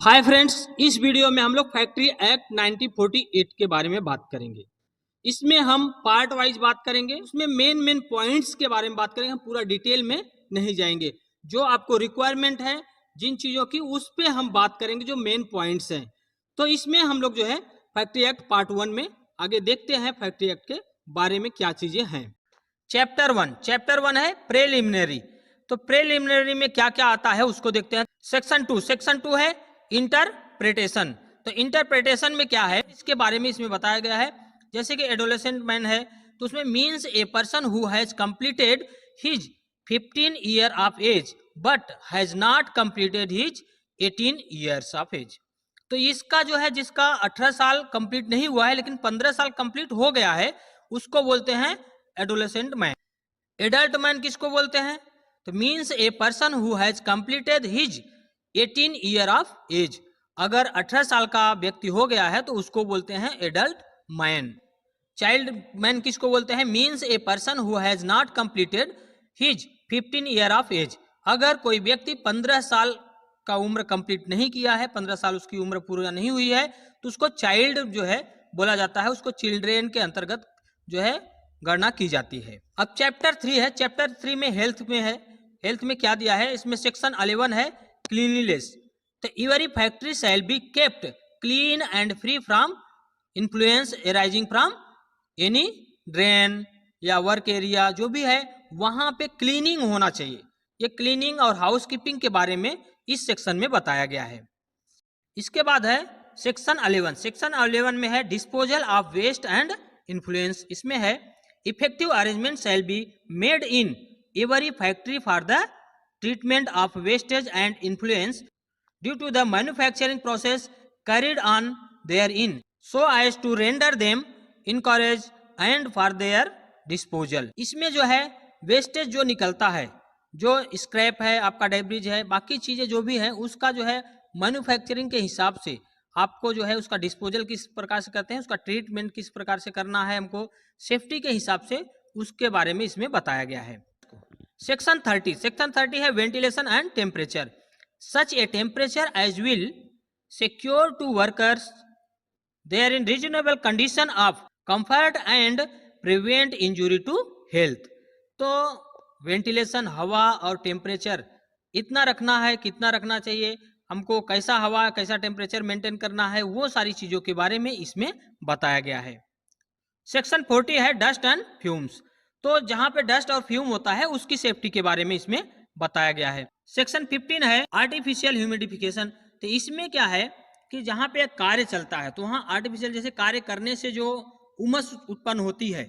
Hi friends, इस video में हम लोग फैक्ट्री एक्ट 1948 के बारे में बात करेंगे। इसमें हम पार्ट वाइज बात करेंगे, उसमें मेन पॉइंट्स के बारे में बात करेंगे। हम पूरा डिटेल में नहीं जाएंगे। जो आपको रिक्वायरमेंट है जिन चीज़ों की, उस पे हम बात करेंगे, जो मेन पॉइंट्स हैं। तो इसमें हम लोग जो है फैक्ट्री एक्ट पार्ट 1 में आगे देखते हैं फैक्ट्री एक्ट के बारे में क्या चीज़ें हैं। चैप्टर वन है प्रेलिमिनरी। तो प्रेलिमिनरी में क्या क्या आता है उसको देखते हैं। सेक्शन टू है इंटरप्रिटेशन। तो इंटरप्रिटेशन में क्या है इसके बारे में इसमें बताया गया है। जैसे कि एडोलेसेंट मैन है तो उसमें means a person who has completed his 15 year of age but has not completed his 18 years of age. तो इसका जो है जिसका 18 साल कंप्लीट नहीं हुआ है लेकिन 15 साल कंप्लीट हो गया है उसको बोलते हैं एडोलेसेंट मैन। एडल्ट मैन किसको बोलते हैं? तो means a person who has completed his 18 year of age. अगर 18 साल का व्यक्ति हो गया है तो उसको बोलते हैं एडल्ट मैन। चाइल्ड मैन किसको बोलते हैं? Means a person who has not completed his 15 year of age. अगर कोई व्यक्ति 15 साल का उम्र कंप्लीट नहीं किया है, 15 साल उसकी उम्र पूरा नहीं हुई है, तो उसको चाइल्ड जो है बोला जाता है, उसको चिल्ड्रेन के अंतर्गत जो है गणना की जाती है। अब चैप्टर 3 है। चैप्टर 3 में हेल्थ में है। हेल्थ में क्या दिया है? इसमें सेक्शन 11 है क्लीनलीनेस। तो every factory shall be kept clean and free from influence arising from any drain या वर्क एरिया, जो भी है वहां पे क्लीनिंग होना चाहिए। ये क्लीनिंग और हाउसकीपिंग के बारे में इस सेक्शन में बताया गया है। इसके बाद है सेक्शन 11। सेक्शन 11 में है disposal of waste and influence. इसमें है effective arrangement shall be made in every factory for the treatment of wastage and influence due to the manufacturing process carried on therein so as to render them encourage and for their disposal। इसमें जो है wastage जो निकलता है, जो scrap है, आपका debris है, बाकी चीज़ें जो भी है, उसका जो है मैन्युफैक्चरिंग के हिसाब से आपको जो है उसका डिस्पोजल किस प्रकार से करते हैं, उसका ट्रीटमेंट किस प्रकार से करना है, हमको सेफ्टी के हिसाब से उसके बारे में इसमें बताया गया है। सेक्शन 30 है ventilation and temperature. Such a temperature as will secure to workers therein reasonable condition of comfort and prevent injury to health. तो वेंटिलेशन, हवा और टेम्परेचर इतना रखना है, कितना रखना चाहिए, हमको कैसा हवा कैसा टेम्परेचर मेंटेन करना है, वो सारी चीज़ों के बारे में इसमें बताया गया है। सेक्शन 40 है डस्ट एंड फ्यूम्स। तो जहां पे डस्ट और फ्यूम होता है उसकी सेफ्टी के बारे में इसमें बताया गया है। सेक्शन 15 है आर्टिफिशियल ह्यूमिडिफिकेशन। तो इसमें क्या है कि जहां पे कार्य चलता है तो वहां आर्टिफिशियल जैसे कार्य करने से जो उमस उत्पन्न होती है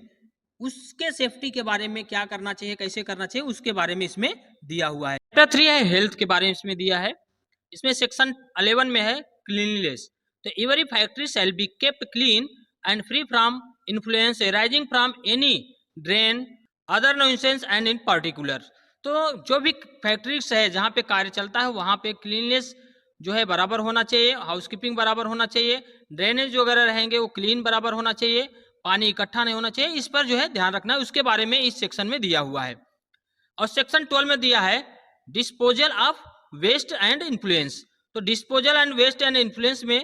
उसके सेफ्टी के बारे में क्या करना चाहिए, कैसे करना चाहिए, उसके बारे में इसमें दिया हुआ है। चैप्टर 3 है हेल्थ के बारे में इसमें दिया है। इसमें सेक्शन 11 में है क्लीनलीनेस। तो every factory shall be kept clean and free from influence arising from any drain other nuisance and in particular. तो जो भी फैक्ट्रीज है जहाँ पे कार्य चलता है वहाँ पे क्लीननेस जो है बराबर होना चाहिए, हाउसकीपिंग बराबर होना चाहिए, ड्रेनेज जो वगैरह रहेंगे वो क्लीन बराबर होना चाहिए, पानी इकट्ठा नहीं होना चाहिए, इस पर जो है ध्यान रखना है। उसके बारे में इस सेक्शन में दिया हुआ है। और सेक्शन 12 में दिया है disposal of waste and influence. तो disposal and waste and influence में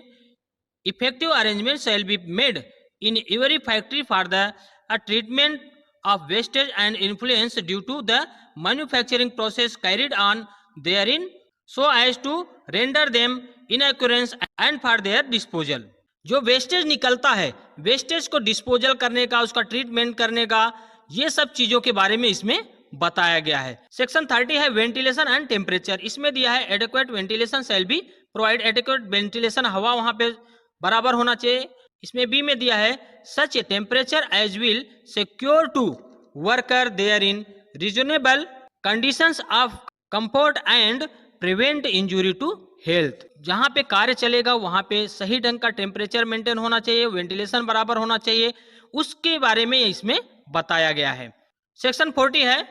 effective arrangement shall be made in every factory for the treatment of wastage and influence due to the manufacturing process carried on therein so as to render them in accordance and for their disposal। जो wastage निकलता है, wastage को disposal करने का, उसका treatment करने का, ये सब चीजों के बारे में इसमें बताया गया है। सेक्शन 30 है वेंटिलेशन एंड टेम्परेचर। इसमें दिया है adequate ventilation shall be provide. Adequate ventilation, हवा वहां पे बराबर होना चाहिए। इसमें बी में दिया है such a temperature as will secure to worker therein reasonable conditions of comfort and prevent injury to health. जहां पे कार्य चलेगा वहां पे सही ढंग का टेम्परेचर मेंटेन होना चाहिए, वेंटिलेशन बराबर होना चाहिए, उसके बारे में इसमें बताया गया है। सेक्शन 40 है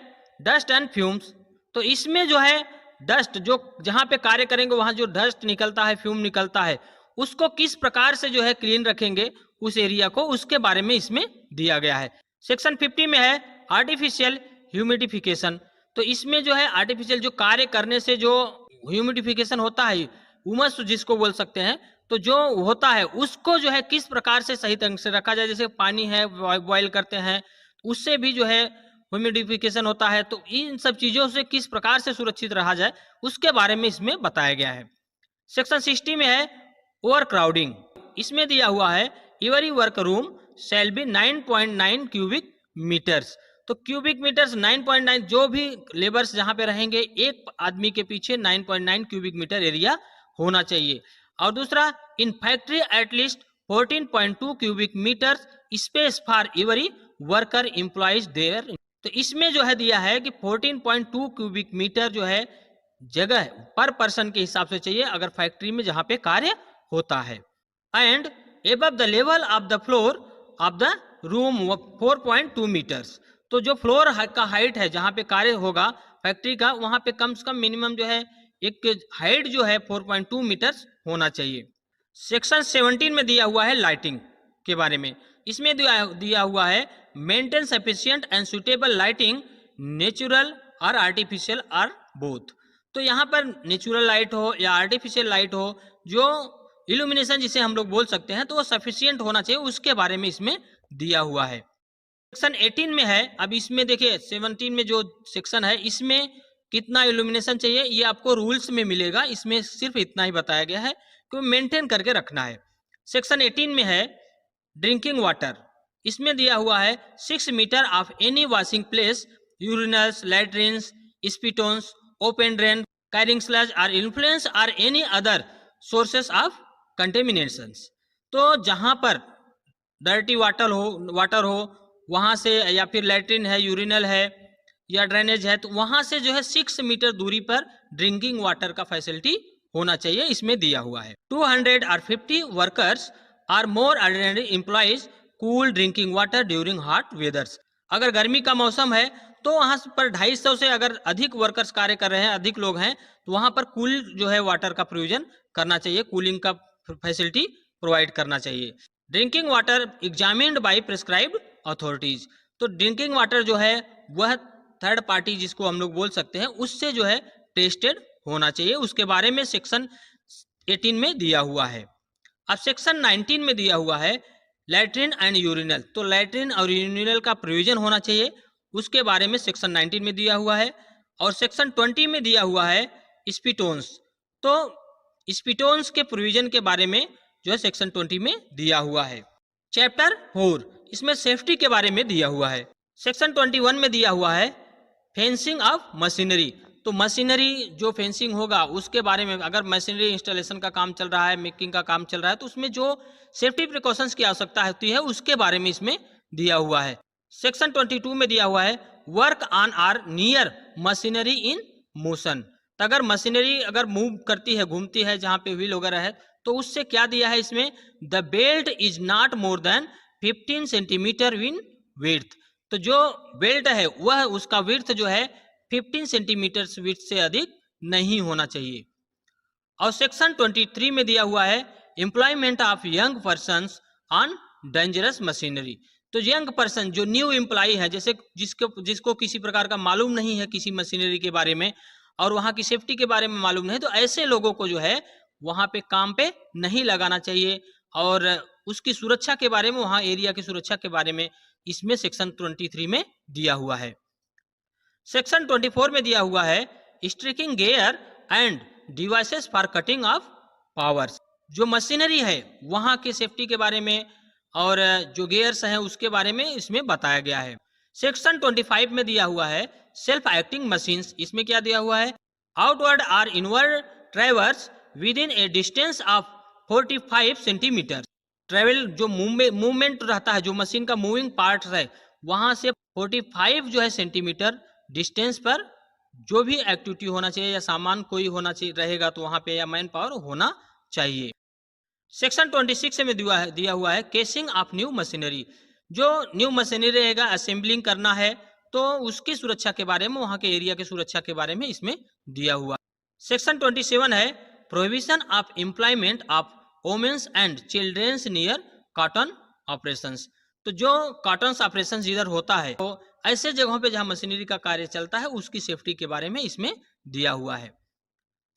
डस्ट एंड फ्यूम्स। तो इसमें जो है डस्ट, जो जहां पे कार्य करेंगे वहां जो डस्ट निकलता है, फ्यूम निकलता है, उसको किस प्रकार से जो है क्लीन रखेंगे उस एरिया को, उसके बारे में इसमें दिया गया है। सेक्शन 50 में है आर्टिफिशियल ह्यूमिडिफिकेशन। तो इसमें जो है आर्टिफिशियल जो कार्य करने से जो ह्यूमिडिफिकेशन होता है उमस जिसको बोल सकते हैं, तो जो होता है उसको जो है किस प्रकार से सही ढंग से रखा जाए। जैसे पानी है बॉयल करते हैं, उससे भी जो है ह्यूमिडिफिकेशन होता है, तो इन सब चीजों से किस प्रकार से सुरक्षित रहा जाए उसके बारे में इसमें बताया गया है। सेक्शन 60 में है ओवर क्राउडिंग। इसमें दिया हुआ है every work room shall be 9.9 cubic metres. तो क्यूबिक मीटर्स 9.9, जो भी लेबर्स जहां पे रहेंगे एक आदमी के पीछे 9.9 क्यूबिक मीटर एरिया होना चाहिए। और दूसरा, in factory at least 14.2 cubic metres space for every worker employees there. तो इसमें जो है दिया है कि 14.2 क्यूबिक मीटर जो है जगह पर पर्सन के हिसाब से चाहिए अगर फैक्ट्री में जहां पे कार्य होता है। And above the level of the floor of the room 4.2 metres. तो जो फ्लोर का हाइट है जहां पे कार्य होगा फैक्ट्री का, वहां पे कम से कम मिनिमम जो है एक हाइट जो है 4.2 मीटर्स होना चाहिए। सेक्शन 17 में दिया हुआ है लाइटिंग के बारे में। इसमें दिया हुआ है maintain sufficient and suitable lighting, natural और आर्टिफिशियल और बोथ। तो यहाँ पर नेचुरल लाइट हो या आर्टिफिशियल लाइट हो, जो इल्यूमिनेशन जिसे हम लोग बोल सकते हैं, तो वो सफिशिएंट होना चाहिए, उसके बारे में इसमें दिया हुआ है। सेक्शन 18 में है, अब इसमें देखिए 17 में जो सेक्शन है इसमें कितना इल्यूमिनेशन चाहिए ये आपको रूल्स में मिलेगा, इसमें सिर्फ इतना ही बताया गया है कि मेंटेन करके रखना है। सेक्शन 18 में है ड्रिंकिंग वाटर। इसमें दिया हुआ है 6 metre of any washing place, urinals, latrines, spittoons, open drain, carrying sludge और इन्फ्लुएंस और any other sources of contaminations. तो जहां पर डर्टी वाटर हो वहां से, या फिर लैट्रिन है, यूरिनल है या ड्रेनेज है, तो वहां से जो है 6 मीटर दूरी पर ड्रिंकिंग वाटर का फैसिलिटी होना चाहिए, इसमें दिया हुआ है। 250 workers or more ordinary employees cool drinking water during hot weathers. अगर गर्मी का मौसम है तो वहां पर 250 से अगर अधिक वर्कर्स कार्य कर रहे हैं, अधिक लोग हैं, तो वहां पर कूल जो है वाटर का प्रोविजन करना चाहिए, कूलिंग का फैसिलिटी प्रोवाइड करना चाहिए। Drinking water examined bye prescribed authorities. तो ड्रिंकिंग वाटर जो है वह थर्ड पार्टी जिसको हम लोग बोल सकते हैं उससे जो है टेस्टेड होना चाहिए, उसके बारे में सेक्शन 18 में दिया हुआ है। अब सेक्शन 19 में दिया हुआ है लैट्रिन एंड यूरिनल। तो लैट्रिन और यूरिनल का प्रोविजन होना चाहिए, उसके बारे में सेक्शन 19 में दिया हुआ है। और सेक्शन 20 में दिया हुआ है स्पिटोन्स। तो स्पिटोन्स के प्रोविजन के बारे में जो है सेक्शन 20 में दिया हुआ है। चैप्टर 4 इसमें सेफ्टी के बारे में दिया हुआ है। सेक्शन 21 में दिया हुआ है फेंसिंग ऑफ मशीनरी। तो मशीनरी जो फेंसिंग होगा उसके बारे में, अगर मशीनरी इंस्टॉलेशन का काम चल रहा है, मेकिंग का काम चल रहा है, तो उसमें जो सेफ्टी प्रिकॉशंस की आवश्यकता होती है उसके बारे में इसमें दिया हुआ है। सेक्शन 22 में दिया हुआ है work on or near machinery in motion. तो अगर मशीनरी अगर मूव करती है, घूमती है, जहां पे व्हील वगैरह है, तो उससे क्या दिया है इसमें, the belt is not more than 15 centimetre in width. तो जो बेल्ट है वह उसका विड्थ जो है 15 सेंटीमीटर विड्थ से अधिक नहीं होना चाहिए। और सेक्शन 23 में दिया हुआ है employment of young persons on dangerous machinery. तो यंग पर्सन जो न्यू एम्प्लॉय है, जैसे जिसको किसी प्रकार का मालूम नहीं है किसी मशीनरी के बारे में और वहाँ की सेफ्टी के बारे में मालूम नहीं, तो ऐसे लोगों को जो है वहाँ पे काम पे नहीं लगाना चाहिए। और उसकी सुरक्षा के बारे में, वहाँ एरिया की सुरक्षा के बारे में इसमें सेक्शन 23 में दिया हुआ है। सेक्शन 24 में दिया हुआ है striking gear end devices for cutting of powers. जो मशीनरी है वहाँ के सेफ्टी के बारे में और जो गेयर्स हैं उसके बारे में इसमें बताया गया है। सेक्शन 25 में दिया हुआ है सेल्फ एक्टिंग मशीन्स। इसमें क्या दिया हुआ है, आउटवर्ड और inward ट्रेवर्स with in A distance of 45 centimetre. Travel जो मूवमेंट रहता है, जो मशीन का मूविंग पार्ट है, वहां से 45 जो है सेंटीमीटर डिस्टेंस पर जो भी एक्टिविटी होना चाहिए या सामान कोई होना चाहिए रहेगा, तो वहां पे या मैन पावर होना चाहिए। सेक्शन 26 में दिया हुआ है केसिंग ऑफ न्यू मशीनरी। जो न्यू मशीनरी रहेगा, असेंबलिंग करना है, तो उसकी सुरक्षा के बारे में, वहां के एरिया की सुरक्षा के बारे में इसमें दिया हुआ। सेक्शन 27 है prohibition of employment of womens and childrens near cotton operations. तो जो कॉटन ऑपरेशन इधर होता है, तो ऐसे जगहों पे जहां मशीनरी का कार्य चलता है उसकी सेफ्टी के बारे में इसमें दिया हुआ है।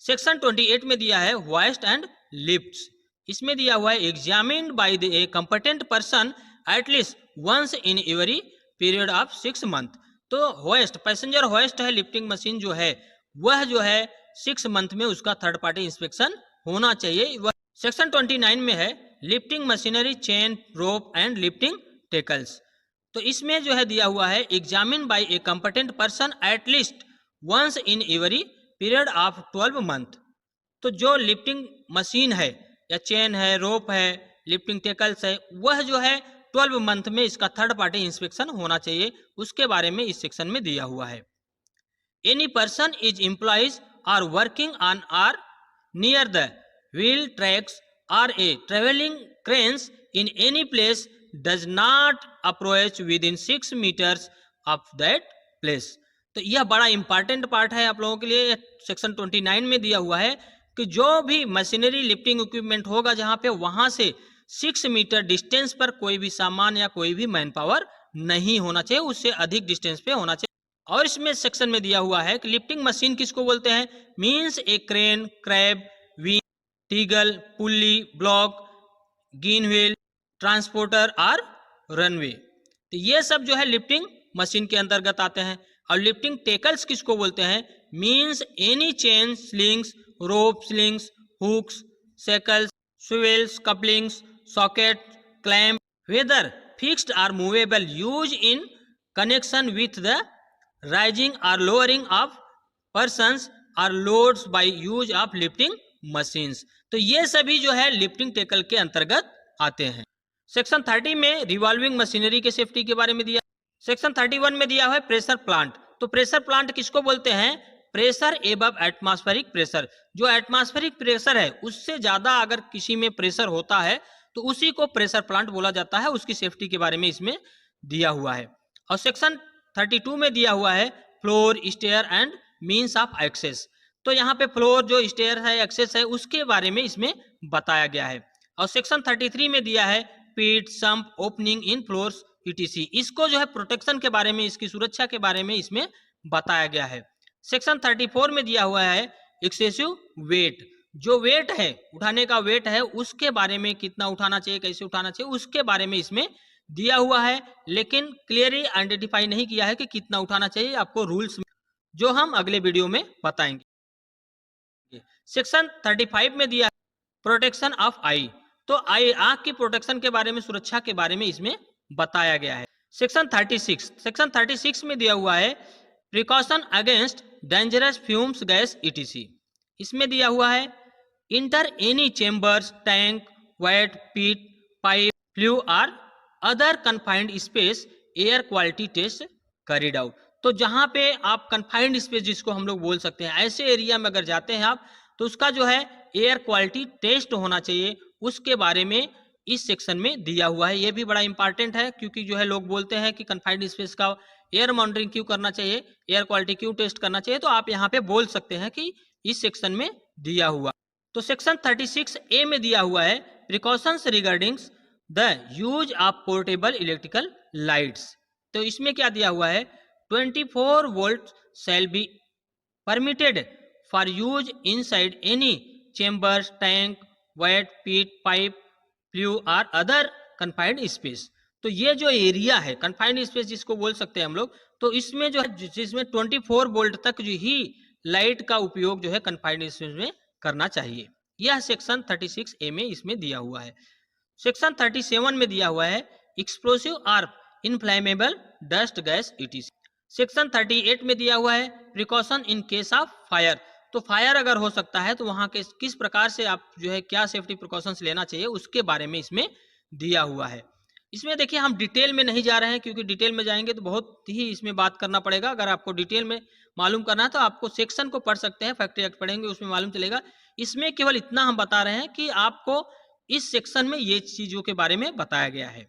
सेक्शन 28 में दिया है होइस्ट एंड लिफ्ट्स। इसमें दिया हुआ है examined by the a competent person at least once in every period of 6 month. तो होइस्ट, पैसेंजर होइस्ट है, लिफ्टिंग मशीन जो है वह जो है 6 मंथ में उसका थर्ड पार्टी इंस्पेक्शन होना चाहिए। वह सेक्शन 29 में है lifting machinery, chain, rope and lifting tackles. तो इसमें जो है दिया हुआ है examine by a competent person at least once in every period of 12 month. तो जो लिफ्टिंग मशीन है या चेन है, रोप है, लिफ्टिंग टेकल्स है, वह जो है 12 मंथ में इसका थर्ड पार्टी इंस्पेक्शन होना चाहिए, उसके बारे में इस सेक्शन में दिया हुआ है। Any person is employees or working on or near the wheel tracks or a travelling cranes in any place does not approach within 6 metres of that place. तो यह बड़ा इंपॉर्टेंट पार्ट है आप लोगों के लिए। सेक्शन 29 में दिया हुआ है कि जो भी मशीनरी लिफ्टिंग इक्विपमेंट होगा जहां पे, वहां से 6 मीटर डिस्टेंस पर कोई भी सामान या कोई भी मैन पावर नहीं होना चाहिए, उससे अधिक डिस्टेंस पे होना चाहिए। और इसमें सेक्शन में दिया हुआ है कि लिफ्टिंग मशीन किसको बोलते हैं, means a crane, crab, wheel, teagle, pulley, block, gin wheel, transporter और रनवे। तो ये सब जो है लिफ्टिंग मशीन के अंतर्गत आते हैं। और लिफ्टिंग टेकल्स किसको बोलते हैं, means any chain, slings, rope, slings, hooks, shackles, swivels, couplings, socket, clamp, whether fixed और movable, use in connection with the rising और लोअरिंग ऑफ पर्सन्स और loads by use of lifting machines. तो ये सभी जो है लिफ्टिंग टेकल के अंतर्गत आते हैं। सेक्शन 30 में रिवॉल्विंग मशीनरी के सेफ्टी के बारे में दिया। सेक्शन 31 में दिया हुआ है प्रेशर प्लांट। तो प्रेशर प्लांट किसको बोलते हैं, प्रेशर एबव एटमॉस्फेरिक प्रेशर। जो एटमॉस्फेरिक प्रेशर है उससे ज्यादा अगर किसी में प्रेशर होता है तो उसी को प्रेशर प्लांट बोला जाता है। उसकी सेफ्टी के बारे में इसमें दिया हुआ है। और सेक्शन 32 में दिया हुआ है floor, stair and means of access. तो यहाँ पे फ्लोर, जो स्टेयर है, एक्सेस है, उसके बारे में इसमें बताया गया है। और सेक्शन 33 में दिया है pit, sump, openings in floors, ETC. इसको जो है प्रोटेक्शन के बारे में, इसकी सुरक्षा के बारे में इसमें बताया गया है। सेक्शन 34 में दिया हुआ है एक्सेसिव वेट। जो वेट है, उठाने का वेट है, उसके बारे में कितना उठाना चाहिए, कैसे उठाना चाहिए, उसके बारे में इसमें दिया हुआ है। लेकिन क्लियरली आइडेंटिफाई नहीं किया है कि कितना उठाना चाहिए, आपको रूल्स जो हम अगले वीडियो में बताएंगे। सेक्शन 35 में दिया है प्रोटेक्शन ऑफ आई। तो आई, आंख की प्रोटेक्शन के बारे में, सुरक्षा के बारे में इसमें बताया गया है। सेक्शन 36 में दिया हुआ है precaution against dangerous fumes, gas, ETC. इसमें दिया हुआ है enter any chambers, tank, vat, pit, pipe, flue और other confined space, air quality test carried out. तो जहां पे आप कन्फाइंड स्पेस जिसको हम लोग बोल सकते हैं, ऐसे एरिया में अगर जाते हैं आप, तो उसका जो है एयर क्वालिटी टेस्ट होना चाहिए, उसके बारे में इस सेक्शन में दिया हुआ है। ये भी बड़ा इंपॉर्टेंट है, क्योंकि जो है लोग बोलते हैं कि कन्फाइंड स्पेस का एयर मॉनिटरिंग क्यों करना चाहिए, एयर क्वालिटी क्यों टेस्ट करना चाहिए, तो आप यहाँ पे बोल सकते हैं कि इस सेक्शन में दिया हुआ। तो सेक्शन 36A में दिया हुआ है precautions regarding the use of portable electrical lights. तो इसमें क्या दिया हुआ है, 24 volt shall be permitted for use inside any chambers, tank, vat, pit, pipe, flue और अदर कन्फाइंड स्पेस। तो ये जो एरिया है कन्फाइंड स्पेस जिसको बोल सकते हैं हम लोग, तो इसमें जो है, जिसमें 24 वोल्ट तक जो ही लाइट का उपयोग जो है कन्फाइंड स्पेस में करना चाहिए। यह सेक्शन 36A में इसमें दिया हुआ है। सेक्शन 37 में दिया हुआ है एक्सप्लोसिव और inflammable dust, gas, etc. Section 38 में दिया हुआ है precaution in case of fire. तो फायर अगर हो सकता है तो वहां के किस प्रकार से आप जो है क्या सेफ्टी प्रिकॉशंस लेना चाहिए, उसके बारे में इसमें दिया हुआ है। इसमें देखिए हम डिटेल में नहीं जा रहे हैं, क्योंकि डिटेल में जाएंगे तो बहुत ही इसमें बात करना पड़ेगा। अगर आपको डिटेल में मालूम करना है तो आपको सेक्शन को पढ़ सकते हैं, फैक्ट्री एक्ट पढ़ेंगे उसमें मालूम चलेगा। इसमें केवल इतना हम बता रहे हैं कि आपको इस सेक्शन में ये चीजों के बारे में बताया गया है।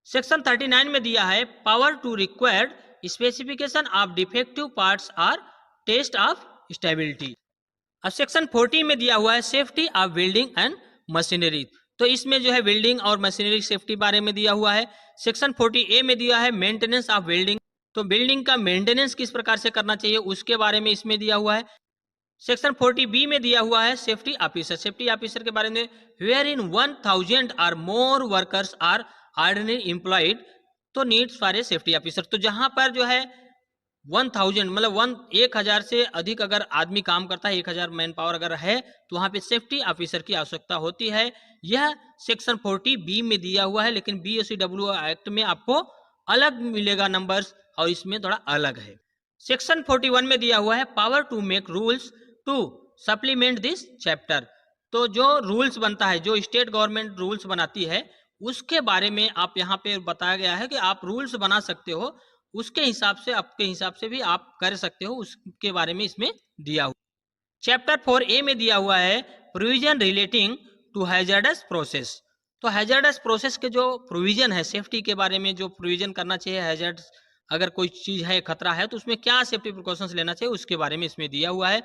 सेक्शन 39 में दिया है power to required specification of defective parts और टेस्ट ऑफ स्टेबिलिटी। अब सेक्शन 40 में दिया हुआ है safety of building and machinery. तो इसमें जो है बिल्डिंग और मशीनरी सेफ्टी बारे में दिया हुआ है। सेक्शन 40A में दिया है मेंटेनेंस ऑफ बिल्डिंग। तो बिल्डिंग का मेंटेनेंस किस प्रकार से करना चाहिए उसके बारे में इसमें दिया हुआ है। सेक्शन 40B में दिया हुआ है सेफ्टी ऑफिसर। सेफ्टी ऑफिसर के बारे में, वेयर इन 1000 और मोर वर्कर्स आर ऑर्डिनरी एम्प्लॉयड तो needs for a safety officer. तो जहां पर जो है 1000 मतलब 1000 से अधिक अगर आदमी काम करता है, 1000 मैन पावर अगर है, तो वहां पे सेफ्टी ऑफिसर की आवश्यकता होती है। यह सेक्शन 40B में दिया हुआ है, लेकिन BOCW एक्ट में आपको अलग मिलेगा नंबर्स, और इसमें थोड़ा अलग है। सेक्शन 41 में दिया हुआ है power to make rules to supplement this chapter. तो जो रूल्स बनता है, जो स्टेट गवर्नमेंट रूल्स बनाती है, उसके बारे में आप यहाँ पे बताया गया है कि आप रूल्स बना सकते हो, उसके हिसाब से, आपके हिसाब से भी आप कर सकते हो, उसके बारे में इसमें दिया हुआ। चैप्टर 4A में दिया हुआ है provision relating to hazardous process. तो हैजर्डस प्रोसेस के जो प्रोविजन है, सेफ्टी के बारे में जो प्रोविजन करना चाहिए, हैजर्ड अगर कोई चीज है, खतरा है, तो उसमें क्या सेफ्टी प्रिकॉशंस लेना चाहिए, उसके बारे में इसमें दिया हुआ है।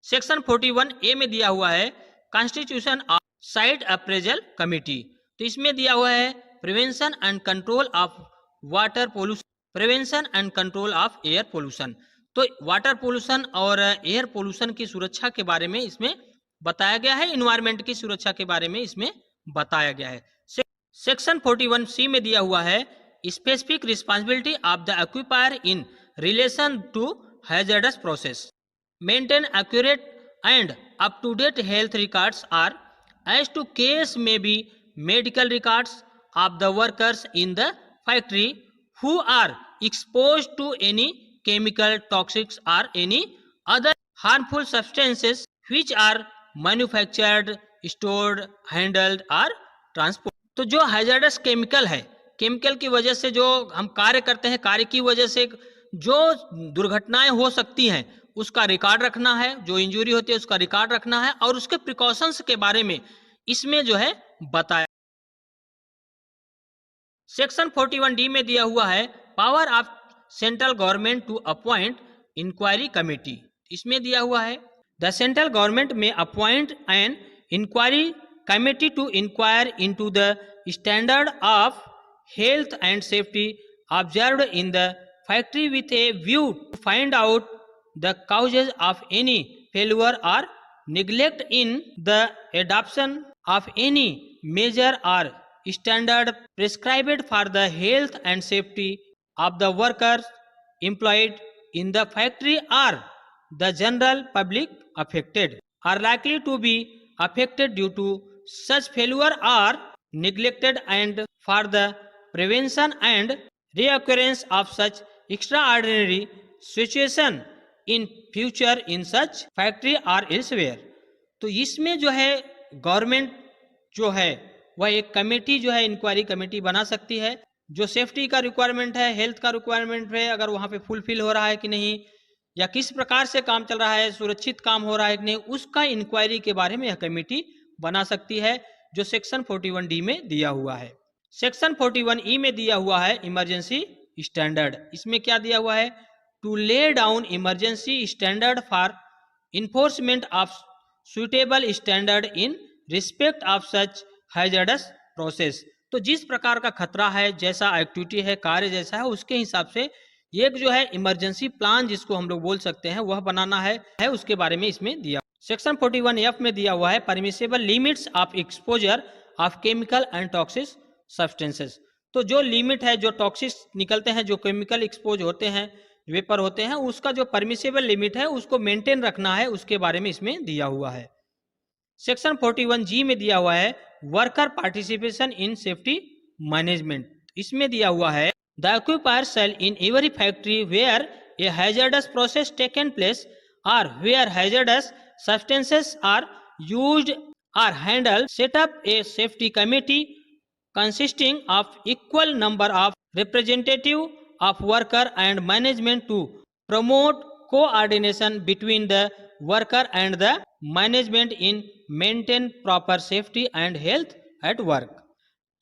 सेक्शन 41A में दिया हुआ है constitution of site appraisal committee. तो इसमें दिया हुआ है prevention and control of water pollution, prevention and control of air pollution. तो वाटर पोल्यूशन और एयर पोल्यूशन की सुरक्षा के बारे में इसमें बताया गया है, इन्वायरमेंट की सुरक्षा के बारे में इसमें बताया गया है। सेक्शन 41C में दिया हुआ है specific responsibility of the occupier in relation to hazardous process, maintain accurate and up to date health records are as to case may be medical records of the workers in the factory who are exposed to any chemical, toxics or any other harmful substances which are manufactured, stored, handled or transport। तो जो hazardous chemical है, chemical की वजह से जो हम कार्य करते हैं, कार्य की वजह से जो दुर्घटनाएं हो सकती हैं, उसका रिकॉर्ड रखना है, जो इंजरी होती है उसका रिकॉर्ड रखना है, और उसके प्रिकॉशंस के बारे में इसमें जो है बताया। सेक्शन 41D में दिया हुआ है power of central government to appoint inquiry committee. इसमें दिया हुआ है the central government may appoint an inquiry committee to inquire into the standard of health and safety observed in the factory with a view to find out the causes of any failure और neglect in the adoption of any measure or standard prescribed for the health and safety of the workers employed in the factory or the general public affected are likely to be affected due to such failure or neglected, and for the prevention and reoccurrence of such extraordinary situation in future in such factory और elsewhere. तो इसमें जो है government जो है वह एक committee जो है, इंक्वायरी कमेटी बना सकती है, जो सेफ्टी का रिक्वायरमेंट है, हेल्थ का रिक्वायरमेंट है, अगर वहाँ पे फुलफिल हो रहा है कि नहीं, या किस प्रकार से काम चल रहा है, सुरक्षित काम हो रहा है कि नहीं, उसका इंक्वायरी के बारे में यह कमेटी बना सकती है, जो सेक्शन 41D में दिया हुआ है। सेक्शन 41E में दिया हुआ है इमरजेंसी स्टैंडर्ड। इसमें क्या दिया हुआ है to lay down emergency standard for enforcement of suitable standard in respect of such hazardous process। तो जिस प्रकार का खतरा है, जैसा एक्टिविटी है, कार्य जैसा है, उसके हिसाब से एक जो है इमरजेंसी प्लान जिसको हम लोग बोल सकते हैं वह बनाना है, उसके बारे में इसमें दिया। सेक्शन 41F में दिया हुआ है permissible limits of exposure of chemical and toxic substances. तो जो लिमिट है, जो टॉक्सिक निकलते हैं, जो केमिकल एक्सपोज होते हैं, वेपर होते हैं, उसका जो परमिसेबल लिमिट है उसको मेंटेन रखना है, उसके बारे में इसमें दिया हुआ है। सेक्शन 41G में दिया हुआ है worker participation in safety management. इसमें दिया हुआ है the occupier shall in every factory where a hazardous process taken place or where hazardous substances are used or handled set up a safety committee consisting of equal number of representative of worker and management to promote coordination between the worker and the management in maintain proper safety and health at work।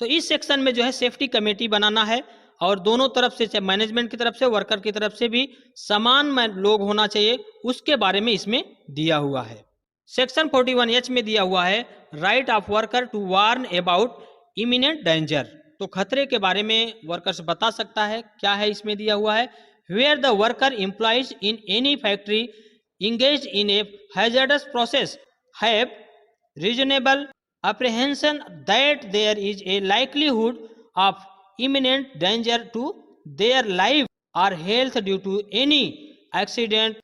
तो इस section में जो है safety committee बनाना है, और दोनों तरफ से, मैनेजमेंट की तरफ से, वर्कर की तरफ से भी समान लोग होना चाहिए, उसके बारे में इसमें दिया हुआ है। सेक्शन 41H में दिया हुआ है right of worker to warn about imminent danger. तो खतरे के बारे में वर्कर्स बता सकता है, क्या है इसमें दिया हुआ है where the worker employees in any factory engaged in a hazardous process have reasonable apprehension that there is a likelihood of imminent danger to their life or health due to any accident,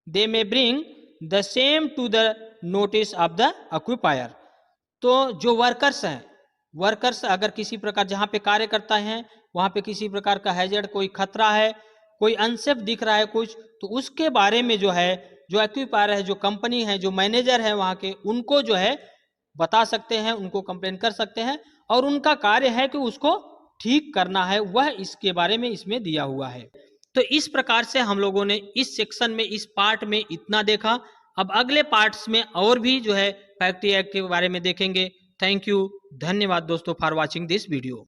they may bring the same to the notice of the occupier. तो जो workers अगर किसी प्रकार जहाँ पे कार्य करता है वहाँ पे किसी प्रकार का हैजर्ड, कोई खतरा है, कोई अनसेफ दिख रहा है कुछ, तो उसके बारे में जो है जो एक्यूपायर है, जो कंपनी है, जो मैनेजर है वहाँ के, उनको जो है बता सकते हैं, उनको कंप्लेन कर सकते हैं और उनका कार्य है कि उसको ठीक करना है, वह इसके बारे में इसमें दिया हुआ है। तो इस प्रकार से हम लोगों ने इस सेक्शन में, इस पार्ट में इतना देखा। अब अगले पार्ट्स में और भी जो है फैक्ट्री एक्ट के बारे में देखेंगे। थैंक यू, धन्यवाद दोस्तों फॉर वॉचिंग दिस वीडियो।